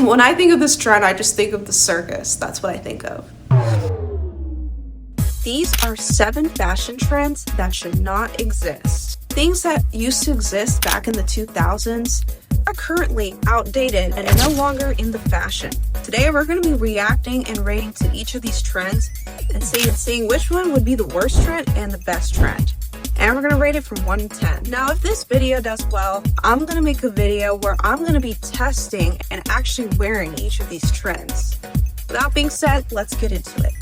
When I think of this trend, I just think of the circus. That's what I think of. These are 7 fashion trends that should not exist. Things that used to exist back in the 2000s are currently outdated and no longer in the fashion. Today we're going to be reacting and rating to each of these trends and seeing which one would be the worst trend and the best trend. And we're going to rate it from 1 to 10. Now, if this video does well, I'm going to make a video where I'm going to be testing and actually wearing each of these trends. With that being said, let's get into it.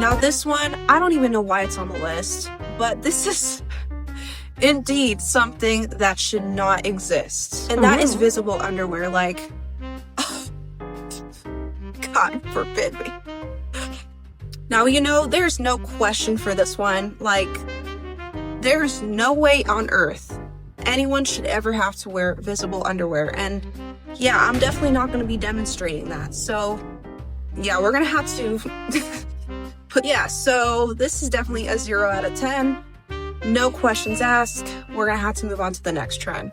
Now this one, I don't even know why it's on the list, but this is indeed something that should not exist. And that is visible underwear, like, God forbid me. Now, you know, there's no question for this one. Like, there's no way on earth anyone should ever have to wear visible underwear. And yeah, I'm definitely not going to be demonstrating that. So yeah, we're going to have to... But yeah, so this is definitely a 0 out of 10. No questions asked. We're gonna have to move on to the next trend.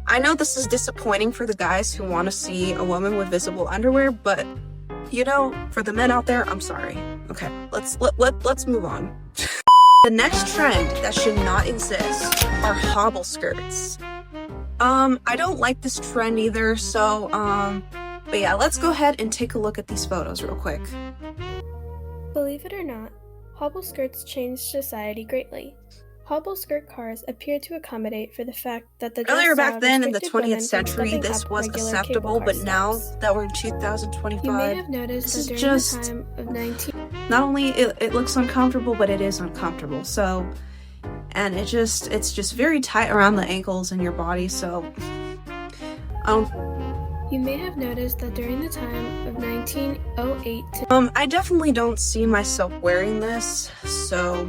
I know this is disappointing for the guys who want to see a woman with visible underwear, but you know, for the men out there, I'm sorry. Okay, let's move on. The next trend that should not exist are hobble skirts. I don't like this trend either, so but yeah, let's go ahead and take a look at these photos real quick. Believe it or not, hobble skirts changed society greatly. Hobble skirt cars appear to accommodate for the fact that the earlier back then in the 20th century, this was acceptable, but now that we're in 2025, you may have noticed that during the time of 19... Not only it looks uncomfortable, but it is uncomfortable. So, and it's just very tight around the ankles and your body. So, You may have noticed that during the time of 1908 to... I definitely don't see myself wearing this, so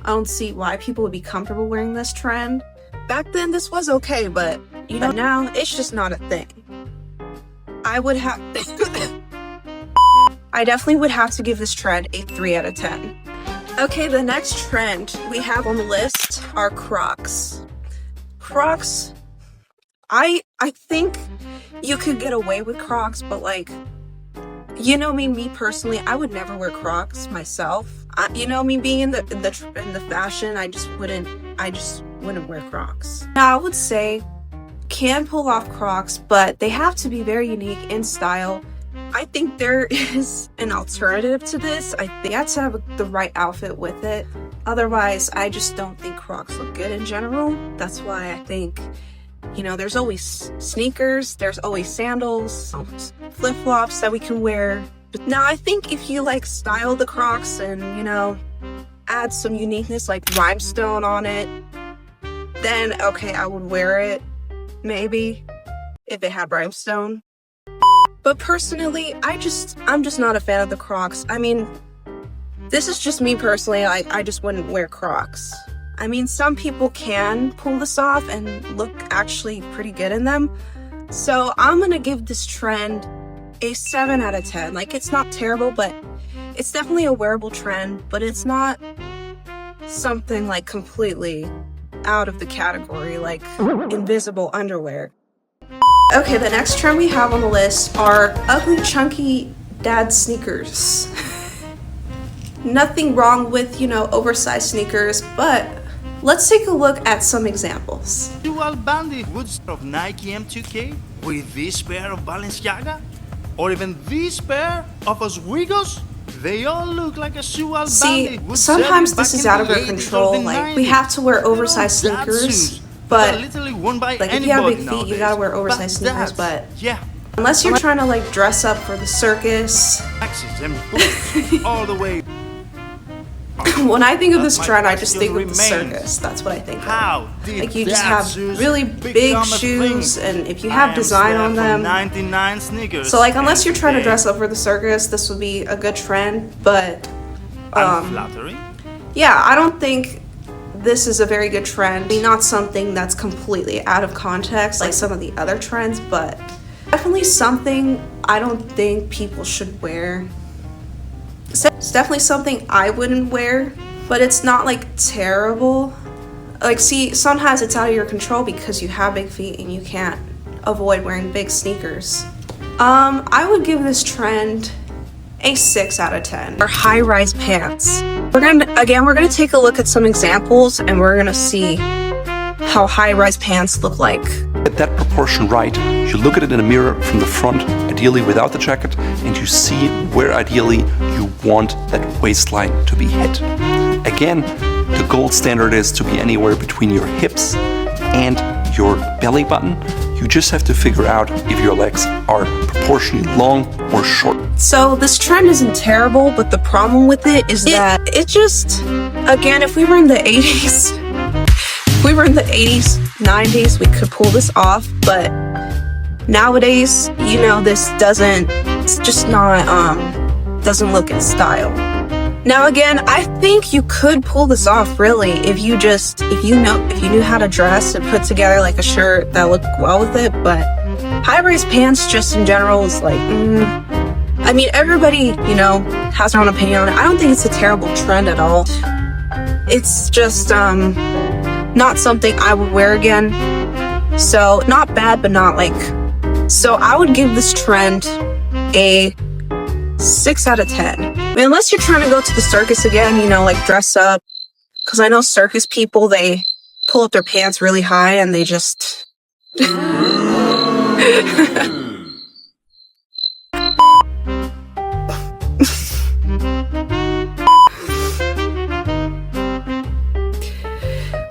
I don't see why people would be comfortable wearing this trend. Back then, this was okay, but, you know, now it's just not a thing. I definitely would have to give this trend a 3 out of 10. Okay, the next trend we have on the list are Crocs. Crocs... I think you could get away with Crocs, but like, you know me personally, I would never wear Crocs myself. You know me being in the fashion, I just wouldn't wear Crocs. Now I would say can pull off Crocs, but they have to be very unique in style. I think there is an alternative to this. I think you have to have the right outfit with it. Otherwise, I just don't think Crocs look good in general. That's why I think, you know, there's always sneakers, there's always sandals, flip-flops that we can wear. But now I think if you like style the Crocs and, you know, add some uniqueness like rhinestone on it, then okay, I would wear it, maybe, if it had rhinestone. But personally, I'm just not a fan of the Crocs. I mean, this is just me personally, I just wouldn't wear Crocs. I mean, some people can pull this off and look actually pretty good in them. So I'm gonna give this trend a 7 out of 10. Like, it's not terrible, but it's definitely a wearable trend, but it's not something like completely out of the category, like invisible underwear. Okay, the next trend we have on the list are ugly, chunky dad sneakers. Nothing wrong with, you know, oversized sneakers, but let's take a look at some examples. Dual banded boots of Nike M2K with this pair of Balenciaga, or even this pair of Oswegos. They all look like a dual banded boots. Sometimes this is out of our control. Like, we have to wear oversized sneakers, but like if you have big feet, you gotta wear oversized sneakers. But yeah, unless you're trying to like dress up for the circus. All the way. When I think of this trend, I just think of the circus. That's what I think of. Like, you just have really big shoes, and if you have design on them. So like, unless you're trying to dress up for the circus, this would be a good trend. But yeah, I don't think this is a very good trend. I mean, not something that's completely out of context like some of the other trends, but definitely something I don't think people should wear. It's definitely something I wouldn't wear. but it's not like terrible. Like, see, sometimes it's out of your control because you have big feet and you can't avoid wearing big sneakers. I would give this trend a 6 out of 10. Or high-rise pants. We're gonna take a look at some examples and we're gonna see how high-rise pants look like. Get that proportion right. You look at it in a mirror from the front, ideally without the jacket, and you see where ideally you want that waistline to be hit. Again, the gold standard is to be anywhere between your hips and your belly button. You just have to figure out if your legs are proportionally long or short. So this trend isn't terrible, but the problem with it is that it just, again, if we were in the 80s, 90s, we could pull this off, but nowadays, you know, it's just not, doesn't look in style. Now again, I think you could pull this off really if you knew how to dress and put together like a shirt that looked well with it, but high-rise pants just in general is like, I mean, everybody, you know, has their own opinion on it. I don't think it's a terrible trend at all. It's just, not something I would wear again. So, not bad, but not like... So, I would give this trend a 6 out of 10. I mean, unless you're trying to go to the circus again, you know, like dress up. Because I know circus people, they pull up their pants really high and they just...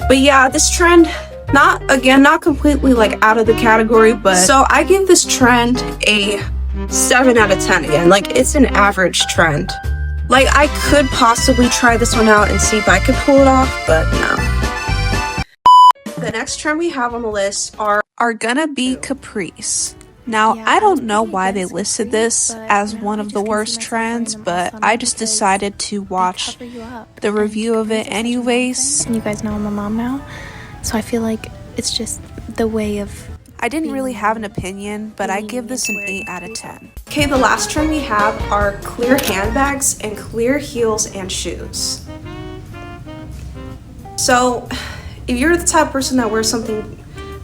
But yeah, this trend, not completely like out of the category, but so I give this trend a 7 out of 10 again. Like, it's an average trend. Like, I could possibly try this one out and see if I could pull it off, but no. The next trend we have on the list are gonna be capris. Now, I don't know why they listed this as one of the worst trends, but I just decided to watch the review of it anyways. You guys know I'm a mom now, so I feel like it's just the way of... I didn't really have an opinion, but I give this an 8 out of 10. Okay, the last trend we have are clear handbags and clear heels and shoes. So, if you're the type of person that wears something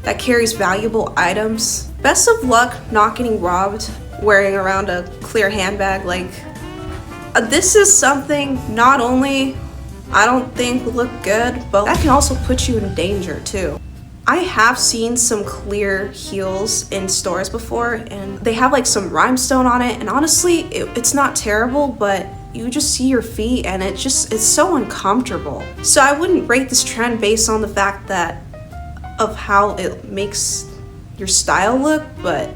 that carries valuable items, best of luck not getting robbed wearing around a clear handbag. Like, this is something not only I don't think look good, but that can also put you in danger too. I have seen some clear heels in stores before and they have like some rhinestone on it, and honestly it's not terrible, but you just see your feet and it's so uncomfortable. So I wouldn't rate this trend based on the fact that of how it makes your style look, but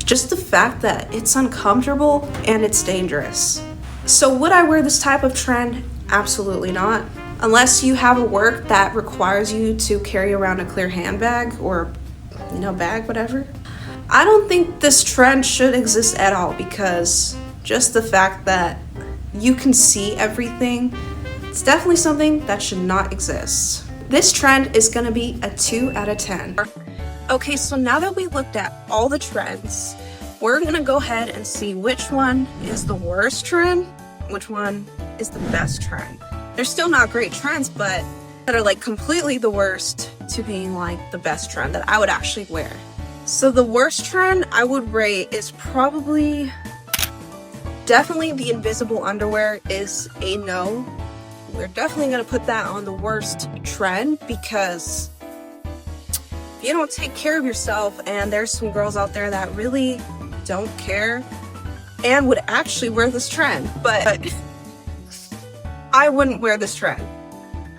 just the fact that it's uncomfortable and it's dangerous. So would I wear this type of trend? Absolutely not. Unless you have a work that requires you to carry around a clear handbag or, you know, bag, whatever. I don't think this trend should exist at all, because just the fact that you can see everything, it's definitely something that should not exist. This trend is gonna be a 2 out of 10. Okay, so now that we looked at all the trends, we're gonna go ahead and see which one is the worst trend, which one is the best trend. They're still not great trends, but that are like completely the worst to being like the best trend that I would actually wear. So the worst trend I would rate is definitely the invisible underwear is a no. We're definitely gonna put that on the worst trend, because if you don't take care of yourself, and there's some girls out there that really don't care and would actually wear this trend, but I wouldn't wear this trend.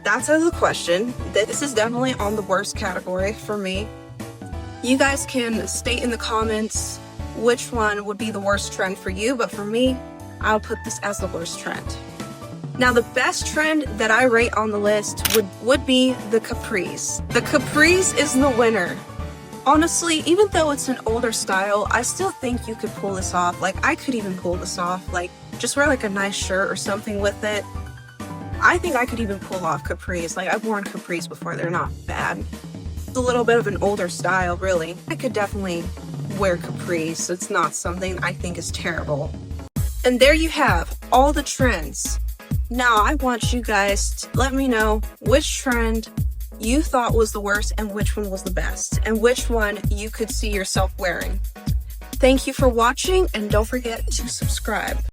That's out of the question. This is definitely on the worst category for me. You guys can state in the comments which one would be the worst trend for you, but for me, I'll put this as the worst trend. Now, the best trend that I rate on the list would be the capris. The capris is the winner. Honestly, even though it's an older style, I still think you could pull this off. Like, I could even pull this off. Like, just wear like a nice shirt or something with it. I think I could even pull off capris. Like, I've worn capris before, they're not bad. It's a little bit of an older style, really. I could definitely wear capris. It's not something I think is terrible. And there you have all the trends. Now I want you guys to let me know which trend you thought was the worst and which one was the best, and which one you could see yourself wearing. Thank you for watching, and don't forget to subscribe.